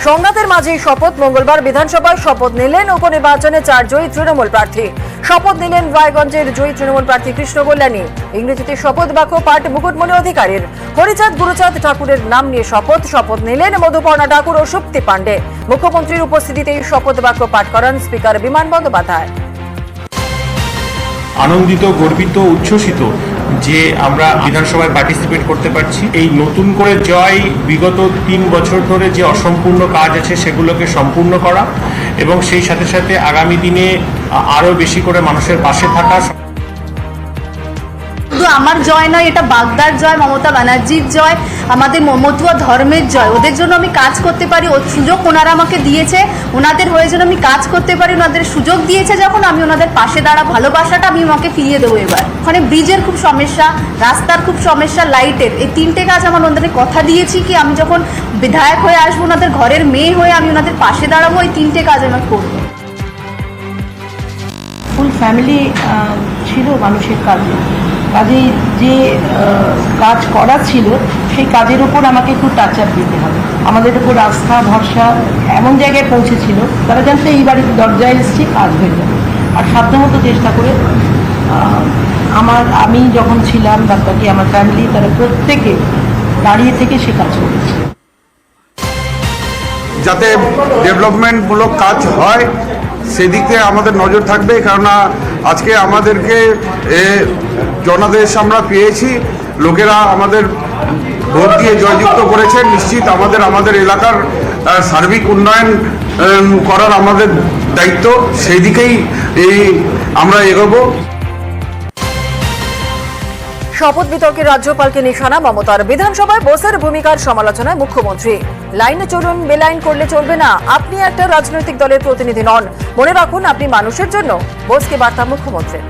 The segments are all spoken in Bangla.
সংঘাতের মাঝেই শপথ। মঙ্গলবার বিধানসভায় শপথ নিলেন উপনির্বাচনে 4 জয়ী তৃণমূল প্রার্থী। শপথ নিলেন রায়গঞ্জের জয়ী তৃণমূল প্রার্থী কৃষ্ণ কল্যাণী। ইংরেজিতে শপথ বাক্য পাঠ মুকুটমণি অধিকারীর। হরিচাঁদ গুরুচাঁদ ঠাকুরের নাম নিয়ে শপথ নিলেন মধুপর্ণা ঠাকুর ও সুপ্তি পাণ্ডে। মুখ্যমন্ত্রীর উপস্থিতিতেই শপথ বাক্য পাঠ করান স্পিকার বিমান বন্দ্যোপাধ্যায়। আনন্দিত, গর্বিত, উচ্ছ্বসিত যে আমরা বিধানসভায় পার্টিসিপেট করতে পারছি। এই নতুন করে জয়, বিগত 3 বছর ধরে যে অসম্পূর্ণ কাজ আছে সেগুলোকে সম্পূর্ণ করা এবং সেই সাথে সাথে আগামী দিনে আরো বেশি করে মানুষের পাশে থাকা। শুধু আমার জয় নয়, এটা বাগদার জয়, মমতা ব্যানার্জির জয়, আমাদের মতুয়া ধর্মের জয়। ওদের জন্য আমি কাজ করতে পারি, সুযোগ ওনারা আমাকে দিয়েছে, ওনাদের হয়ে যেন আমি কাজ করতে পারি। ওনাদের সুযোগ দিয়েছে যখন, আমি ওনাদের পাশে দাঁড়া, ভালোবাসাটা আমি আমাকে ফিরিয়ে দেবো। এবার ওখানে ব্রিজের খুব সমস্যা, রাস্তার খুব সমস্যা, লাইটের, এই 3টে কাজ আমার ওনাদের কথা দিয়েছি কি আমি যখন বিধায়ক হয়ে আসবো, ওনাদের ঘরের মেয়ে হয়ে আমি ওনাদের পাশে দাঁড়াবো। এই 3টে কাজ আমি করবো। ফুল ফ্যামিলি ছিল মানুষের কাজে, কাজেই যে কাজ করা ছিল সেই কাজের উপর আমাকে একটু টাচ আপ দিতে হবে। আমাদের উপর আস্থা ভরসা এমন জায়গায় পৌঁছেছিল, তারা জানতে এই বাড়ির দরজায় এসেছি, কাজ হয়ে যাবে। আর সাধ্যমতো চেষ্টা করে আমি যখন ছিলাম, বাকি আমার ফ্যামিলি, তারা প্রত্যেকে দাঁড়িয়ে থেকে সে কাজ করেছে। যাতে ডেভেলপমেন্টমূলক কাজ হয় সেদিকে আমাদের নজর থাকবে, কেননা আজকে আমাদেরকে জনাদেশ আমরা পেয়েছি, লোকেরা আমাদের ভোট দিয়ে জয়যুক্ত করেছে। নিশ্চিত আমাদের এলাকার সার্বিক উন্নয়ন করার আমাদের দায়িত্ব, সেই দিকেই আমরা এগোবো। শপথ বিতর্কে রাজ্যপালকে নিশানা মমতার। বিধানসভায় বোসের ভূমিকার সমালোচনায় মুখ্যমন্ত্রী। লাইনে চলুন, বেলাইন করলে চলবে না। আপনি একটা রাজনৈতিক দলের প্রতিনিধি নন, মনে রাখুন আপনি মানুষের জন্য। বোসকে বার্তা মুখ্যমন্ত্রী।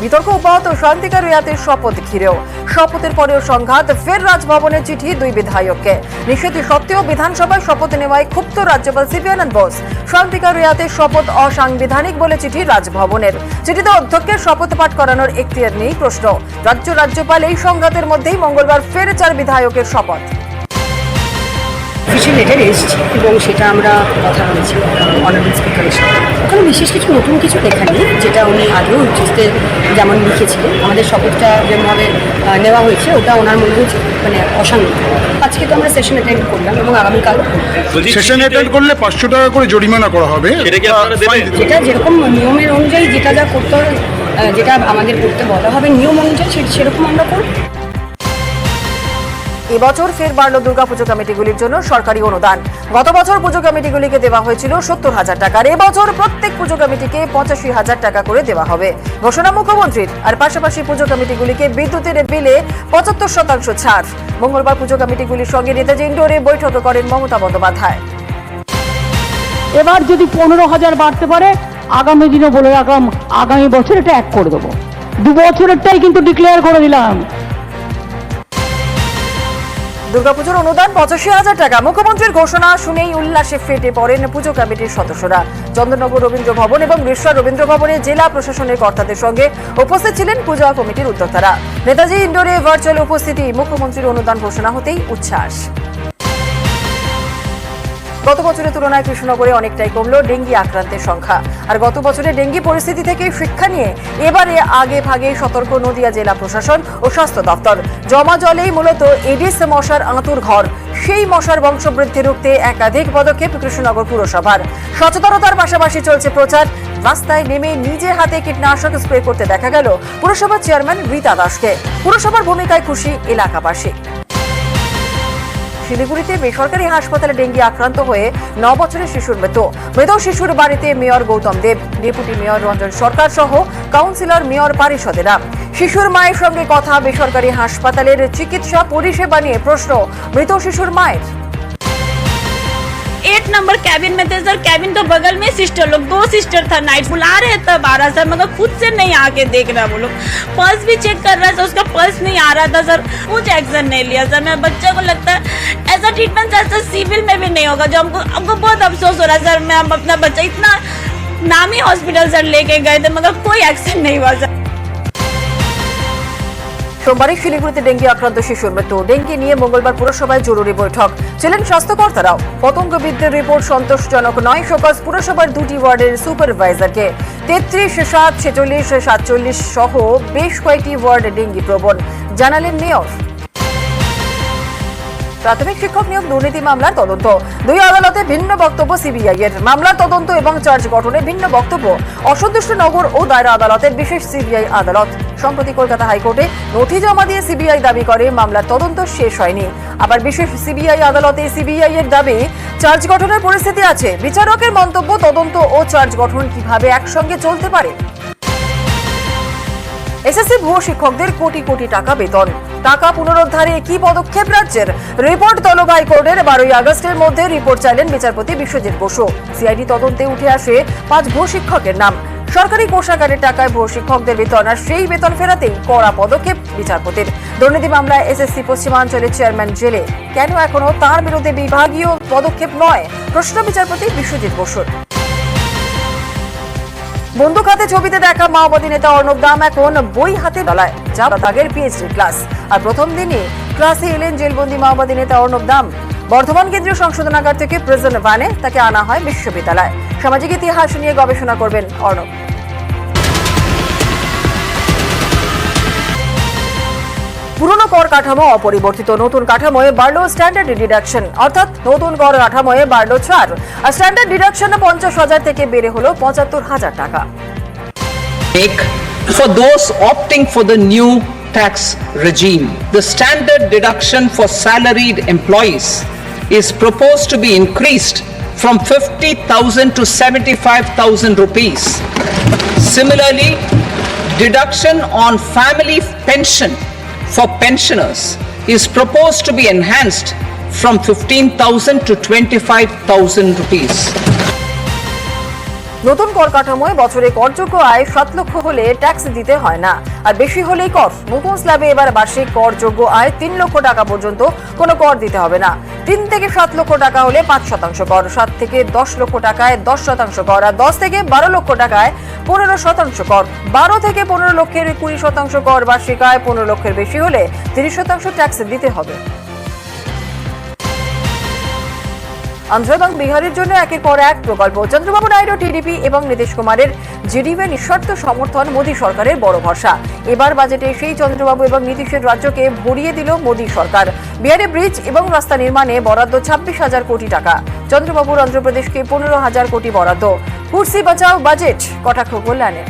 বিতর্ক অব্যাহত শান্তিকা রিয়াতের শপথ ঘিরেও। শপথের পরেও সংঘাত, ফের রাজভবনের চিঠি 2 বিধায়ককে। নিষেধ সত্ত্বেও বিধানসভায় শপথ নেওয়ায় ক্ষুব্ধ রাজ্যপাল সিপি আনন্দ বোস। শান্তিকা রিয়াতের শপথ অসাংবিধানিক বলে চিঠি রাজভবনের। চিঠিতে অধ্যক্ষের শপথ পাঠ করানোর এখতিয়ার নেই প্রশ্ন। রাজ্যপাল এই সংঘাতের মধ্যেই মঙ্গলবার ফের 4 বিধায়কের শপথ। অফিসিয়াল লেটার এসেছে এবং সেটা আমরা কথা বলেছি অনারেবল স্পিকারের সাথে। ওখানে বিশেষ কিছু নতুন কিছু লেখা নেই, যেটা উনি আগেও চিঠিতে যেমন লিখেছিলেন। আমাদের শপথটা যেভাবে নেওয়া হয়েছে ওটা ওনার মনে হয়েছে মানে অসাংবিধানিক। আজকে তো আমরা সেশন অ্যাটেন্ড করলাম এবং আগামীকাল সেশন অ্যাটেন্ড করলে 500 টাকা করে জরিমানা করা হবে। যেটা যেরকম নিয়মের অনুযায়ী যেটা যা করতে হবে, যেটা আমাদের করতে বলা হবে নিয়ম অনুযায়ী, সেরকম আমরা করব। এবছর ফের বাড়ল দুর্গাপুজো কমিটিগুলির জন্য সরকারি অনুদান। গত বছর পুজো কমিটিগুলিকে দেওয়া হয়েছিল 70,000 টাকার। এবছর প্রত্যেক পুজো কমিটিকে 85,000 টাকা করে দেওয়া হবে, ঘোষণা মুখ্যমন্ত্রীর। আর পাশাপাশি পুজো কমিটিগুলিকে বিদ্যুতের বিলে 75% ছাড়। মঙ্গলবার পুজো কমিটিগুলির সঙ্গে নেতাজি ইন্ডোরে বৈঠক করেন মমতা বন্দ্যোপাধ্যায়। এবার যদি 15,000 বাড়তে পারে, আগামী দিনে বলে রাখলাম, আগামী বছর এটা 1 করে দেবো। 2 বছরেরটাই কিন্তু ডিক্লেয়ার করে দিলাম। দুর্গাপুজোর অনুদান 85,000 টাকা। মুখ্যমন্ত্রীর ঘোষণা শুনেই উল্লাসে ফেটে পড়েন পুজো কমিটির সদস্যরা। চন্দননগর রবীন্দ্র ভবন এবং রিষড়া রবীন্দ্র ভবনে জেলা প্রশাসনের কর্তাদের সঙ্গে উপস্থিত ছিলেন পূজা কমিটির উদ্যোক্তারা। নেতাজি ইন্ডোরে ভার্চুয়াল উপস্থিতি। মুখ্যমন্ত্রীর অনুদান ঘোষণা হতেই উচ্ছ্বাস। গত বছরের তুলনায় কৃষ্ণনগরে অনেকটাই কমল ডেঙ্গি আক্রান্তের সংখ্যা। আর গত বছরের ডেঙ্গি পরিস্থিতি থেকে শিক্ষা নিয়ে এবারে আগে ভাগে সতর্ক নদিয়া জেলা প্রশাসন ও স্বাস্থ্য দপ্তর। জমা জলেই মূলত এডিস মশার আঁতুর ঘর। সেই মশার বংশবৃদ্ধি রুখতে একাধিক পদক্ষেপ কৃষ্ণনগর পুরসভার। সচেতনতার পাশাপাশি চলছে প্রচার। রাস্তায় নেমে নিজে হাতে কীটনাশক স্প্রে করতে দেখা গেল পুরসভার চেয়ারম্যান রীতা দাসকে। পুরসভার ভূমিকায় খুশি এলাকাবাসী। শিলিগুড়িতে বেসরকারি হাসপাতালে ডেঙ্গি আক্রান্ত হয়ে 9 বছরের শিশুর মৃত শিশুর বাড়িতে মেয়র গৌতম দেব, ডেপুটি মেয়র রঞ্জন সরকার সহ কাউন্সিলর মেয়র পারিষদেরা। শিশুর মায়ের সঙ্গে কথা। বেসরকারি হাসপাতালের চিকিৎসা পরিষেবা নিয়ে প্রশ্ন মৃত শিশুর মায়ের। 8 नंबर कैबिन में थे सर। कैबिन तो बगल में सिस्टर लोग, 2 सिस्टर था। नाइट बुला रहे तब आ रहा सर, मगर खुद से नहीं आके देख रहा। वो लोग पल्स भी चेक कर रहा था, उसका पल्स नहीं आ रहा था सर। कुछ एक्शन नहीं लिया सर। मेरे बच्चे को लगता है ऐसा ट्रीटमेंट ऐसा सिविल में भी नहीं होगा, जो हमको बहुत अफसोस हो रहा है सर। मैं अपना बच्चा इतना नामी हॉस्पिटल सर लेके गए थे, मगर कोई एक्शन नहीं हुआ सर। সোমবারই শিলিগুড়িতে ডেঙ্গি আক্রান্ত শিশুর মৃত্যু। ডেঙ্গি নিয়ে মঙ্গলবার পুরসভায় জরুরি বৈঠক, ছিলেন স্বাস্থ্যকর্তারাও। পতঙ্গবিদদের রিপোর্ট সন্তোষজনক নয়, শোকজ পুরসভার 2টি ওয়ার্ডের সুপারভাইজারকে। 33, 7, 46, 47 সহ বেশ কয়েকটি ওয়ার্ড ডেঙ্গি প্রবণ, জানালেন মেয়র। প্রাথমিক শিক্ষক নিয়োগ দুর্নীতি মামলার তদন্ত, 2 আদালতে ভিন্ন বক্তব্য সিবিআই এর। মামলার তদন্ত এবং চার্জ গঠনে ভিন্ন বক্তব্য অসন্তুষ্ট নগর ও দায়রা আদালতের বিশেষ সিবিআই আদালত। সম্প্রতি কলকাতা হাইকোর্টে নথি জমা দিয়ে সিবিআই দাবি করে মামলার তদন্ত শেষ হয়নি। আবার বিশেষ সিবিআই আদালতে সিবিআই এর দাবি চার্জ গঠনের পরিস্থিতি আছে। বিচারকের মন্তব্য, তদন্ত ও চার্জ গঠন কিভাবে একসঙ্গে চলতে পারে। এসএসসি ভুয়ো শিক্ষকদের কোটি কোটি টাকা বেতন, টাকা পুনরুদ্ধারে কি পদক্ষেপ রাজ্যের? রিপোর্ট তলব হাইকোর্টের। 12ই আগস্টের মধ্যে রিপোর্ট চাইলেন বিচারপতি বিশ্বজিৎ বসু। সিআইডি তদন্তে উঠে আসে 5 ভুয়ো শিক্ষকের নাম। সরকারি কোষাগারের টাকায় ভুয়ো শিক্ষকদের বেতন, আর সেই বেতন ফেরাতেই কড়া পদক্ষেপ বিচারপতির। দুর্নীতি মামলায় এসএসসি পশ্চিমাঞ্চলের চেয়ারম্যান জেলে, কেন এখনো তার বিরুদ্ধে বিভাগীয় পদক্ষেপ নয়? প্রশ্ন বিচারপতি বিশ্বজিৎ বসুর। বন্দুক হাতে ছবিতে দেখা মাওবাদী নেতা অর্ণব দাম এখন বই হাতে বেলায়, যা তাগের পিএইচডি ক্লাস। আর প্রথম দিনই ক্লাসে এলেন জেলবন্দি মাওবাদী নেতা অর্ণব দাম। বর্ধমান কেন্দ্রীয় সংশোধনাগার থেকে প্রিজন ভ্যানে তাকে আনা হয় বিশ্ববিদ্যালয়। সামাজিক ইতিহাস নিয়ে গবেষণা করবেন অর্ণব। পুরনো কর কাঠামো অপরিবর্তিত, নতুন কাঠামোয় বাড়ল স্ট্যান্ডার্ড ডিডাকশন, অর্থাৎ নতুন কর কাঠামোয় বাড়ল ছাড়। আর স্ট্যান্ডার্ড ডিডাকশন 50,000 থেকে বেড়ে হলো 75,000 টাকা। For those opting for the new tax regime, the standard deduction for salaried employees is proposed to be increased from 50,000 to 75,000 rupees. Similarly, deduction on family pension for pensioners is proposed to be enhanced from 15,000 to 25,000 rupees. নতুন কর কাঠামোয় বছরে করযোগ্য আয় 7 লক্ষ হলে ট্যাক্স দিতে হয় না, আর বেশি হলেই কর। নতুন স্ল্যাবে এবার বার্ষিক করযোগ্য আয় 3 লক্ষ টাকা পর্যন্ত কোনো কর দিতে হবে না। 3 থেকে 7 লক্ষ টাকা হলে 5% কর, 7 থেকে 10 লক্ষ টাকায় 10% কর, আর 10 থেকে 12 লক্ষ টাকায় 15% কর, 12 থেকে 15 লক্ষের 20% কর, বার্ষিক আয় 15 লক্ষের বেশি হলে 30% ট্যাক্স দিতে হবে। আন্ধ্র এবং বিহারের জন্য একের পর এক প্রকল্প। চন্দ্রবাবু নাইডু টিডিপি এবং নীতিশ কুমারের জিডিপি নিঃশর্ত সমর্থন মোদী সরকারের বড় ভরসা। এবার বাজেটে সেই চন্দ্রবাবু এবং নীতিশের রাজ্যকে ভরিয়ে দিল মোদী সরকার। বিহারে ব্রিজ এবং রাস্তা নির্মাণে বরাদ্দ 26,000 কোটি টাকা। চন্দ্রবাবুর অন্ধ্রপ্রদেশকে 15,000 কোটি বরাদ্দ। কুর্সি বাঁচাও বাজেট, কটাক্ষ কল্যাণের।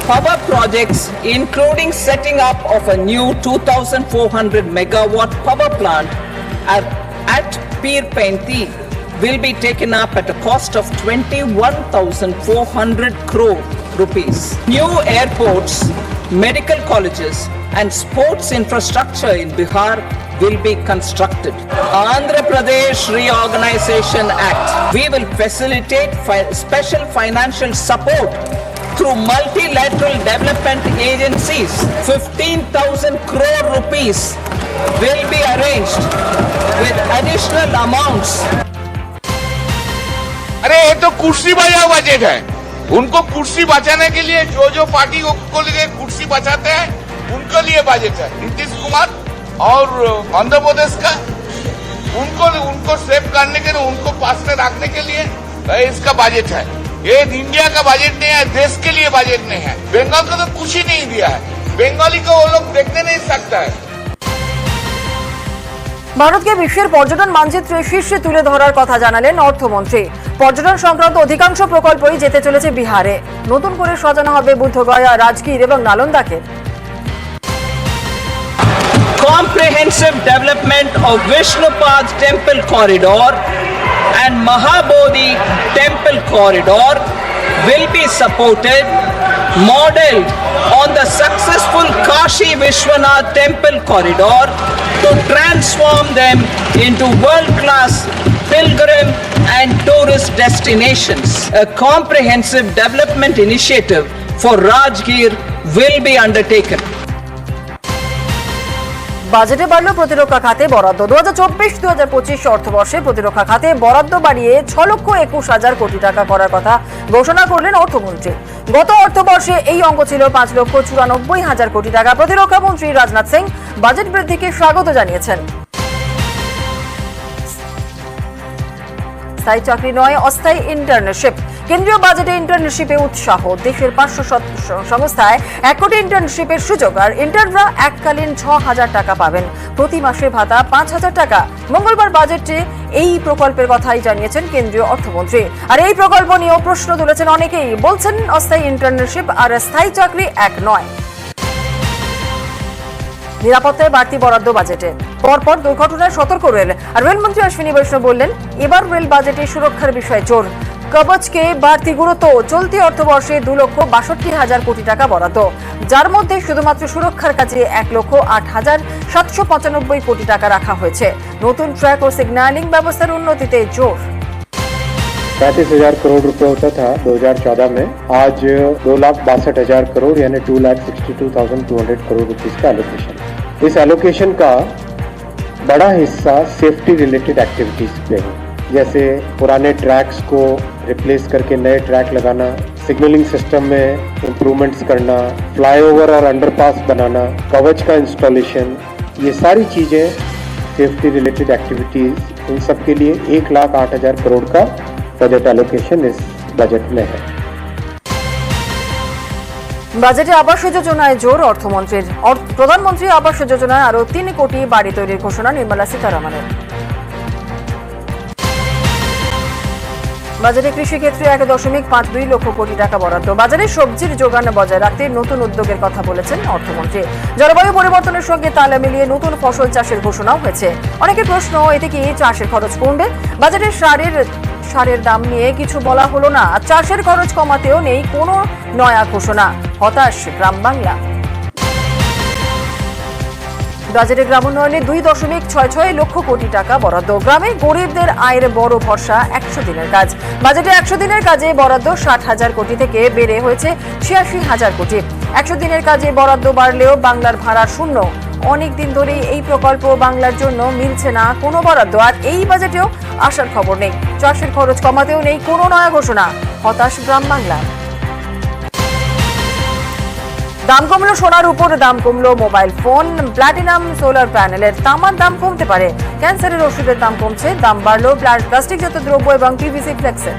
Power projects, including setting up of a new 2,400 megawatt power plant at Pirpenti, will be taken up at a cost of 21,400 crore rupees. New airports, medical colleges and sports infrastructure in Bihar will be constructed. Andhra Pradesh Reorganization Act. We will facilitate special financial support through multilateral development agencies. 15,000 crore rupees will be arranged with additional amounts. अरे ये तो कुर्सी बचाओ बजट है। उनको कुर्सी बचाने के लिए जो पार्टी को लिए कुर्सी बचाते हैं उनके लिए बजट है। नीतीश कुमार और आंध्र प्रदेश का उनको सेव करने के लिए, उनको पास में रखने के लिए इसका बजट है। ये इंडिया का बजट नहीं है, देश के लिए बजट नहीं है। बंगाल को तो कुछ ही नहीं दिया है, बंगाली को वो लोग देखने नहीं सकता है। ভারতকে বিশ্বের পর্যটন মানচিত্রে শীর্ষে তুলে ধরার কথা জানালেন অর্থমন্ত্রী। পর্যটন সংক্রান্ত অধিকাংশ প্রকল্পই যেতে চলেছে বিহারে। নতুন করে সাজানো হবে বুদ্ধগয়া, রাজগীর এবং নালন্দাকে। Comprehensive development of Vishnupad Temple Corridor and Mahabodhi Temple Corridor will be supported, modeled on the successful Kashi Vishwanath Temple Corridor to transform them into world-class pilgrim and tourist destinations. A comprehensive development initiative for Rajgir will be undertaken. বাজেটে বাড়ল প্রতিরক্ষা খাতে বরাদ্দ 2024-2025 অর্থবর্ষে প্রতিরক্ষা খাতে বরাদ্দ বাড়িয়ে 6,21,000 কোটি টাকা করার কথা ঘোষণা করলেন অর্থমন্ত্রী। গত অর্থবর্ষে এই অঙ্ক ছিল 5,94,000 কোটি টাকা। প্রতিরক্ষা মন্ত্রী রাজনাথ সিং বাজেট বৃদ্ধিকে স্বাগত জানিয়েছেন। স্থায়ী চাকরি নয়, অস্থায়ী ইন্টার্নশিপ। কেন্দ্রীয় বাজেটে ইন্টার্নশিপে উৎসাহ। দেশের 500 সংস্থায় 1 কোটি ইন্টার্নশিপের সুযোগ। আর ইন্টার্নরা এককালীন 6,000 টাকা পাবেন, প্রতি মাসে ভাতা 5,000 টাকা। মঙ্গলবার বাজেটে এই প্রকল্পের কথাই জানিয়েছেন কেন্দ্রীয় অর্থমন্ত্রী। আর এই প্রকল্প নিয়েও প্রশ্ন তুলেছেন অনেকেই। বলছেন অস্থায়ী ইন্টার্নশিপ আর স্থায়ী চাকরি এক নয়। নিরাপত্তায় বাড়তি বরাদ্দ বাজেটে। পরপর দুর্ঘটনায় সতর্ক রেল। আর রেলমন্ত্রী অশ্বিনী বৈষ্ণব বললেন, এবার রেল বাজেটে সুরক্ষার বিষয়ে জোর। কবচকে বাড়তি গুরুত্ব। চলতি অর্থবর্ষে 2,62,000 কোটি টাকা বরাদ্দ, যার মধ্যে শুধুমাত্র সুরক্ষার কাজে 1,08,795 কোটি টাকা রাখা হয়েছে। নতুন ট্র্যাক ও সিগন্যালিং ব্যবস্থার উন্নতিতে জোর। 35,000 करोड़ रुपए होता था 2014 में, आज 2,62,000 करोड़ यानी 2,62,200 करोड़ रुपीस का एलोकेशन। इस एलोकेशन का बड़ा हिस्सा सेफ्टी रिलेटेड एक्टिविटीज पे है, जैसे पुराने ट्रैक्स को रिप्लेस करके नए ट्रैक लगाना, सिग्नलिंग सिस्टम में इम्प्रूवमेंट्स करना, फ्लाईओवर और अंडरपास बनाना, कवच का इंस्टॉलेशन, ये सारी चीजें सेफ्टी रिलेटेड एक्टिविटीज, इन सब के लिए 1,08,000 करोड़ का बजट एलोकेशन इस बजट में है। বাজেটে আবাস যোজনায় জোর অর্থমন্ত্রীর। প্রধানমন্ত্রী আবাস যোজনায় আরো 3 কোটি বাড়ি তৈরির ঘোষণা নির্মলা সীতারামনের। বাজারে কৃষি ক্ষেত্রে 1.52 লক্ষ কোটি টাকা বরাদ্দ। বাজারে সবজির যোগান বজায় রাখতে নতুন উদ্যোগের কথা বলেছেন অর্থমন্ত্রী। জলবায়ু পরিবর্তনের সঙ্গে তাল মিলিয়ে নতুন ফসল চাষের ঘোষণাও হয়েছে। অনেকের প্রশ্ন, এতে কি চাষের খরচ কমবে? বাজারে সারের দাম নিয়ে কিছু বলা হলো না। চাষের খরচ কমাতেও নেই কোনো নয়া ঘোষণা। হতাশ গ্রাম বাংলা। বাজেটে গ্রাম উন্নয়নে 2.66 লক্ষ কোটি টাকা বরাদ্দ। গ্রামে গরিবদের আয়ের বড় ভরসা 100 দিনের কাজ। বাজেটে 100 দিনের কাজে বরাদ্দ 60,000 কোটি থেকে বেড়ে হয়েছে 86,000 কোটি। 100 দিনের কাজে বরাদ্দ বাড়লেও বাংলার ভাড়া শূন্য। অনেক দিন ধরেই এই প্রকল্প বাংলার জন্য মিলছে না কোনো বরাদ্দ। আর এই বাজেটেও আসার খবর নেই। চাষের খরচ কমাতেও নেই কোনো নয়া ঘোষণা। হতাশ গ্রাম বাংলা। দাম কমলো সোনার উপর, দাম কমলো মোবাইল ফোন, প্লাটিনাম, সোলার প্যানেলের। তামার দাম কমতে পারে। ক্যান্সারের ওষুধের দাম কমছে। দাম বাড়লো প্লাস্টিকজাত দ্রব্য এবং পিভিসি ফ্লেক্সের।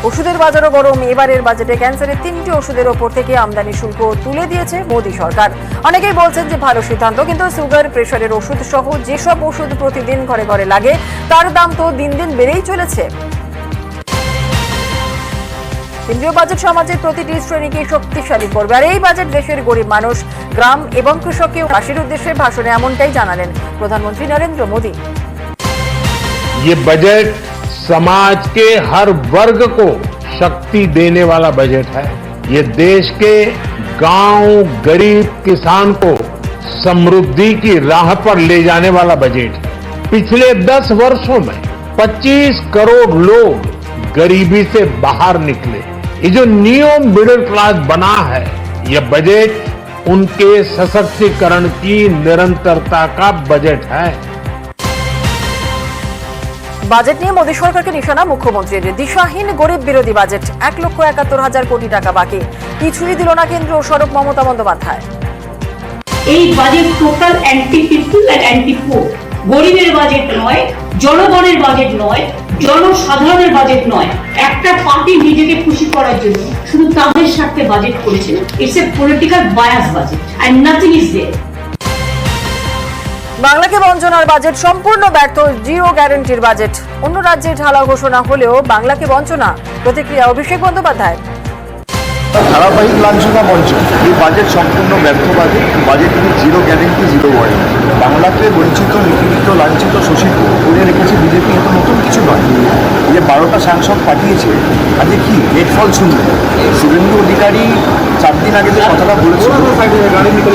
ওষুধের বাজারও গরম। এবারের বাজেটে ক্যান্সারের 3টি ওষুধের ওপর থেকে আমদানি শুল্ক তুলে দিয়েছে মোদী সরকার। অনেকেই বলছেন যে ভালো সিদ্ধান্ত, কিন্তু সুগার, প্রেশারের ওষুধ সহ যেসব ওষুধ প্রতিদিন ঘরে ঘরে লাগে তার দাম তো দিন দিন বেড়েই চলেছে। কেন্দ্রীয় বাজেট সমাজের প্রতিটি শ্রেণীকে শক্তিশালী করবে। আর এই বাজেট দেশের গরিব মানুষ, গ্রাম এবং কৃষককে হাসির উদ্দেশ্যে ভাষণে এমনটাই জানালেন প্রধানমন্ত্রী নরেন্দ্র মোদী। ये बजट समाज के हर वर्ग को शक्ति देने वाला बजट है। ये देश के गांव, गरीब किसान को समृद्धि की राह पर ले जाने वाला बजट है। पिछले 10 वर्षों में 25 करोड़ लोग गरीबी से बाहर निकले। ये जो न्यू मिडिल क्लास बना है, ये बजट उनके सशक्तिकरण की निरंतरता का बजट है। বাজেট নিয়ে মোদী সরকারকে নিশানা মুখ্যমন্ত্রীর। দিশাহীন গরিব বিরোধী বাজেট। 1,71,000 কোটি টাকা বাকি। কিছুই দিল না কেন্দ্র, সড়ক মমতা বন্দ্যোপাধ্যায়। এই budget total anti people and anti poor. গরিবের বাজেট নয়, জনগণের বাজেট নয়, জনসাধারণের বাজেট নয়। একটা পার্টি নিজেকে খুশি করার জন্য শুধু তাদের স্বার্থে বাজেট করেছে। It's a political bias budget and nothing is there. বাংলাকে বঞ্চনার বাজেট, সম্পূর্ণ ব্যর্থ, জিরো গ্যারান্টির বাজেট। অন্য রাজ্যে ঢালা ঘোষণা হলেও বাংলাকে বঞ্চনা। প্রতিক্রিয়া অভিষেক বন্দ্যোপাধ্যায়। ধারাবাহিক লাঞ্ছনা বঞ্চন। এই বাজেট সম্পূর্ণ ব্যর্থ বাজেট। বাজেটটি জিরো গ্যারেন্টি, জিরো ওয়ারেন্টি। বাংলাকে বঞ্চিত, নিপীড়িত, লাঞ্ছিত, শোষিত করে রেখেছে বিজেপি। এত নতুন কিছু নয়। যে 12টা সাংসদ পাঠিয়েছে, আজকে কি এর ফল শুনবে? শুভেন্দু অধিকারী 4 দিন আগে যে কথাটা বলেছিল,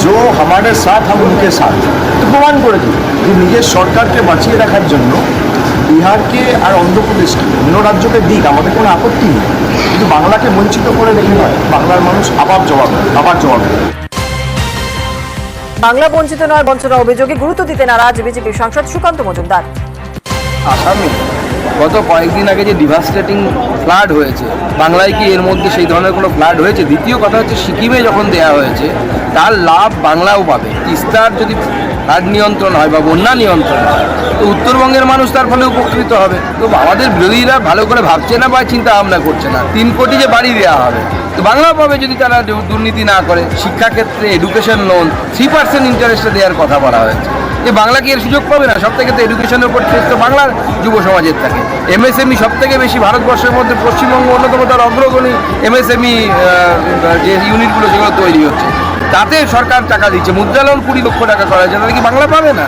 जो हमारे साथ हम उनके साथ, তো প্রমাণ করে দিল যে নিজের সরকারকে বাঁচিয়ে রাখার জন্য বিহারকে আর অন্ধ্রপ্রদেশকে, অন্য রাজ্যকে দিক, আমাদের কোনো আপত্তি নেই, কিন্তু বাংলাকে বঞ্চিত করে রেখে নয়। বাংলার মানুষ আবার জবাব দেবে। বাংলা বঞ্চিত নয় বঞ্চনা অভিযোগে গুরুত্ব দিতে নারাজ বিজেপি সাংসদ সুকান্ত মজুমদার। আসামে গত কয়েকদিন আগে যে ডিভাস্টেটিং ফ্লাড হয়েছে, বাংলায় কি এর মধ্যে সেই ধরনের কোনো ফ্লাড হয়েছে? দ্বিতীয় কথা হচ্ছে, সিকিমে যখন দেয়া হয়েছে তার লাভ বাংলাও পাবে। তিস্তার যদি ফ্লাড নিয়ন্ত্রণ হয় বা বন্যা নিয়ন্ত্রণ হয়, তো উত্তরবঙ্গের মানুষ তার ফলে উপকৃত হবে। তো আমাদের বিরোধীরা ভালো করে ভাবছে না বা চিন্তা ভাবনা করছে না। 3 কোটি যে বাড়ি দেওয়া হবে, তো বাংলাও পাবে যদি তারা দুর্নীতি না করে। শিক্ষাক্ষেত্রে এডুকেশন লোন 3% ইন্টারেস্টে দেওয়ার কথা বলা হয়েছে। যে বাংলা কি এর সুযোগ পাবে না? সব থেকে তো এডুকেশনের উপর তো বাংলার যুব সমাজের থাকে। এমএসএমই সব থেকে বেশি ভারতবর্ষের মধ্যে পশ্চিমবঙ্গ অন্যতম তার অগ্রগণী এমএসএমই যে ইউনিটগুলো সেগুলো তৈরি হচ্ছে, তাতে সরকার টাকা দিচ্ছে। মুদ্রা লোন 20 লক্ষ টাকা করা হয়েছে, তাহলে কি বাংলা পাবে না?